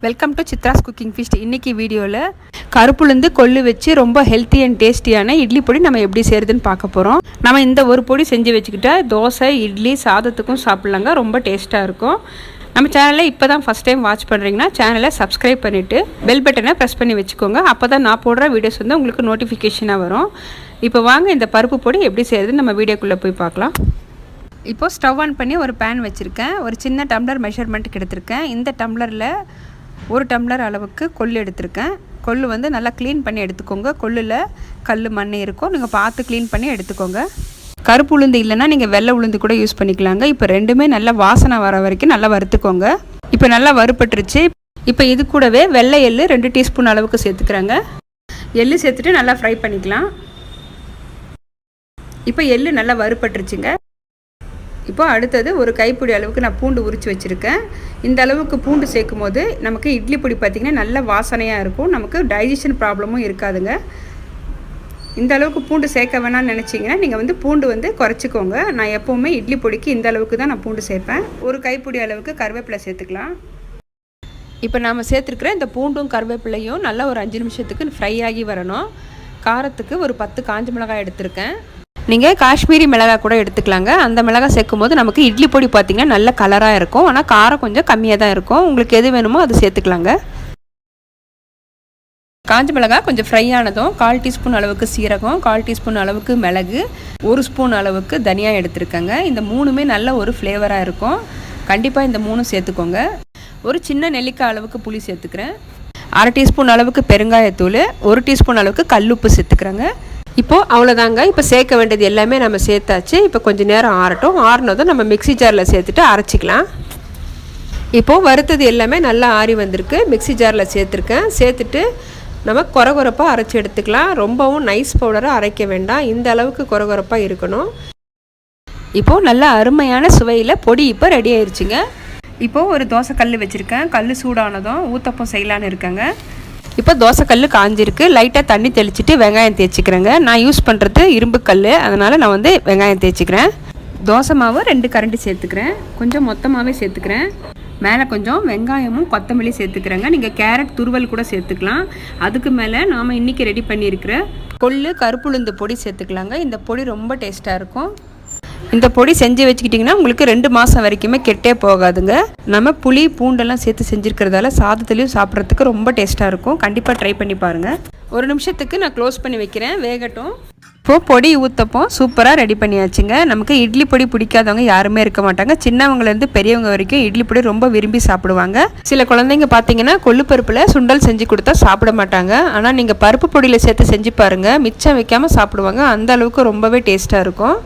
Welcome to Chitra's cooking feast. இன்றைக்கி வீடியோவில் கருப்புளுந்து கொள்ளு வச்சு ரொம்ப ஹெல்த்தி அண்ட் டேஸ்டியான இட்லி பொடி நம்ம எப்படி செய்கிறதுன்னு பார்க்க போகிறோம். நம்ம இந்த ஒரு பொடி செஞ்சு வச்சுக்கிட்டா தோசை, இட்லி, சாதத்துக்கும் சாப்பிட்லாங்க. ரொம்ப டேஸ்ட்டாக இருக்கும். நம்ம சேனலை இப்போ தான் ஃபஸ்ட் டைம் வாட்ச் பண்ணுறீங்கன்னா சேனலை சப்ஸ்கிரைப் பண்ணிவிட்டு பெல் பட்டனை ப்ரெஸ் பண்ணி வச்சுக்கோங்க. அப்போ தான் நான் போடுற வீடியோஸ் வந்து உங்களுக்கு நோட்டிஃபிகேஷனாக வரும். இப்போ வாங்க இந்த பருப்பு பொடி எப்படி செய்கிறதுன்னு நம்ம வீடியோக்குள்ளே போய் பார்க்கலாம். இப்போது ஸ்டவ் ஆன் பண்ணி ஒரு பேன் வச்சுருக்கேன். ஒரு சின்ன டம்ளர் மெஷர்மெண்ட்டுக்கு எடுத்திருக்கேன். இந்த டம்ளரில் 1 டம்ளர் அளவுக்கு கொள்ளு எடுத்திருக்கேன். கொள்ளு வந்து நல்லா க்ளீன் பண்ணி எடுத்துக்கோங்க. கொள்ளில் கல், மண் இருக்கும். நீங்கள் பார்த்து க்ளீன் பண்ணி எடுத்துக்கோங்க. கருப்பு உளுந்து இல்லைன்னா நீங்கள் வெள்ளை உளுந்து கூட யூஸ் பண்ணிக்கலாங்க. இப்போ ரெண்டுமே நல்லா வாசனை வர வரைக்கும் நல்லா வறுத்துக்கோங்க. இப்போ நல்லா வறுப்பட்டுருச்சு. இப்போ இது கூடவே வெள்ளை எள்ளு 2 டீஸ்பூன் அளவுக்கு சேர்த்துக்கிறேங்க. எள்ளு சேர்த்துட்டு நல்லா ஃப்ரை பண்ணிக்கலாம். இப்போ எள்ளு நல்லா வறுப்பட்டுருச்சுங்க. இப்போ அடுத்தது ஒரு கைப்பிடி அளவுக்கு நான் பூண்டு உரித்து வச்சுருக்கேன். இந்த அளவுக்கு பூண்டு சேர்க்கும் போது நமக்கு இட்லி பொடி பார்த்திங்கன்னா நல்ல வாசனையாக இருக்கும். நமக்கு டைஜஷன் ப்ராப்ளமும் இருக்காதுங்க. இந்த அளவுக்கு பூண்டு சேர்க்க வேணாம்னு நினச்சிங்கன்னா நீங்கள் வந்து பூண்டு வந்து குறைச்சிக்கோங்க. நான் எப்போவுமே இட்லி பொடிக்கு இந்த அளவுக்கு தான் நான் பூண்டு சேர்ப்பேன். ஒரு கைப்பிடி அளவுக்கு கருவேப்பிலை சேர்த்துக்கலாம். இப்போ நாம் சேர்த்துருக்குற இந்த பூண்டும் கருவேப்பிலையும் நல்லா ஒரு 5 நிமிஷத்துக்கு ஃப்ரை ஆகி வரணும். காரத்துக்கு ஒரு 10 காஞ்ச மிளகாய் எடுத்திருக்கேன். நீங்கள் காஷ்மீரி மிளகாய் கூட எடுத்துக்கலாங்க. அந்த மிளகாய் சேர்க்கும் போது நமக்கு இட்லி பொடி பார்த்திங்கன்னா நல்ல கலராக இருக்கும். ஆனால் காரம் கொஞ்சம் கம்மியாக தான் இருக்கும். உங்களுக்கு எது வேணுமோ அது சேர்த்துக்கலாங்க. காஞ்ச மிளகாய் கொஞ்சம் ஃப்ரை ஆனதும் 1/4 டீஸ்பூன் அளவுக்கு சீரகம், 1/4 டீஸ்பூன் அளவுக்கு மிளகு, 1 ஸ்பூன் அளவுக்கு தனியா எடுத்துருக்கேங்க. இந்த 3மே நல்ல ஒரு ஃப்ளேவராக இருக்கும். கண்டிப்பாக இந்த 3 சேர்த்துக்கோங்க. ஒரு சின்ன நெல்லிக்காய் அளவுக்கு புளி சேர்த்துக்கிறேன். 1/2 டீஸ்பூன் அளவுக்கு பெருங்காயத்தூள், 1 டீஸ்பூன் அளவுக்கு கல்லுப்பு சேர்த்துக்கிறேங்க. இப்போது அவ்வளோதாங்க. இப்போ சேர்க்க வேண்டியது எல்லாமே நம்ம சேர்த்தாச்சு. இப்போ கொஞ்சம் நேரம் ஆறட்டும். ஆறினதும் நம்ம மிக்ஸி ஜாரில் சேர்த்துட்டு அரைச்சிக்கலாம். இப்போது வறுத்தது எல்லாமே நல்லா ஆறி வந்திருக்கு. மிக்ஸி ஜாரில் சேர்த்துருக்கேன். சேர்த்துட்டு நம்ம கொரகொரப்பாக அரைச்சி எடுத்துக்கலாம். ரொம்பவும் நைஸ் பவுடராக அரைக்க வேண்டாம். இந்த அளவுக்கு கொரகொரப்பாக இருக்கணும். இப்போது நல்ல அருமையான சுவையில் பொடி இப்போ ரெடி ஆயிடுச்சுங்க. இப்போது ஒரு தோசை கல் வச்சுருக்கேன். கல் சூடானதும் ஊத்தப்பம் செய்யலான்னு இருக்கேங்க. இப்போ தோசை கல் காஞ்சிருக்கு. லைட்டாக தண்ணி தெளிச்சுட்டு வெங்காயம் தேய்ச்சிக்கிறேங்க. நான் யூஸ் பண்ணுறது இரும்பு கல், அதனால் நான் வந்து வெங்காயம் தேய்ச்சிக்கிறேன். தோசை மாவு 2 கரண்டி சேர்த்துக்கிறேன். கொஞ்சம் மொத்தமாகவே சேர்த்துக்கிறேன். மேலே கொஞ்சம் வெங்காயமும் கொத்தமல்லி சேர்த்துக்கிறேங்க. நீங்கள் கேரட் துருவல் கூட சேர்த்துக்கலாம். அதுக்கு மேலே நாம் இன்றைக்கி ரெடி பண்ணியிருக்கிற கொள்ளு கருப்புளுந்து பொடி சேர்த்துக்கலாங்க. இந்த பொடி ரொம்ப டேஸ்ட்டாக இருக்கும். இந்த பொடி செஞ்சு வச்சுக்கிட்டிங்கன்னா உங்களுக்கு 2 மாதம் வரைக்குமே கெட்டே போகாதுங்க. நம்ம புளி பூண்டெல்லாம் சேர்த்து செஞ்சுருக்கிறதால சாதத்துலேயும் சாப்பிட்றதுக்கு ரொம்ப டேஸ்ட்டாக இருக்கும். கண்டிப்பாக ட்ரை பண்ணி பாருங்கள். 1 நிமிஷத்துக்கு நான் க்ளோஸ் பண்ணி வைக்கிறேன், வேகட்டும். இப்போது பொடி ஊற்றப்போம் சூப்பராக ரெடி பண்ணியாச்சுங்க. நமக்கு இட்லி பொடி பிடிக்காதவங்க யாருமே இருக்க மாட்டாங்க. சின்னவங்கலேருந்து பெரியவங்க வரைக்கும் இட்லி பொடி ரொம்ப விரும்பி சாப்பிடுவாங்க. சில குழந்தைங்க பார்த்தீங்கன்னா கொள்ளு பருப்பில் சுண்டல் செஞ்சு கொடுத்தா சாப்பிட மாட்டாங்க. ஆனால் நீங்கள் பருப்பு பொடியில் சேர்த்து செஞ்சு பாருங்கள், மிச்சம் வைக்காமல் சாப்பிடுவாங்க. அந்த அளவுக்கு ரொம்பவே டேஸ்ட்டாக இருக்கும்.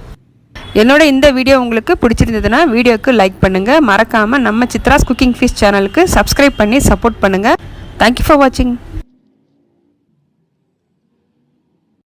என்னோட இந்த வீடியோ உங்களுக்கு பிடிச்சிருந்ததுன்னா வீடியோக்கு லைக் பண்ணுங்கள். மறக்காமல் நம்ம சித்ராஸ் குக்கிங் ஃபீஸ்ட் சேனலுக்கு சப்ஸ்கிரைப் பண்ணி சப்போர்ட் பண்ணுங்கள். தேங்க்யூ ஃபார் வாட்சிங்.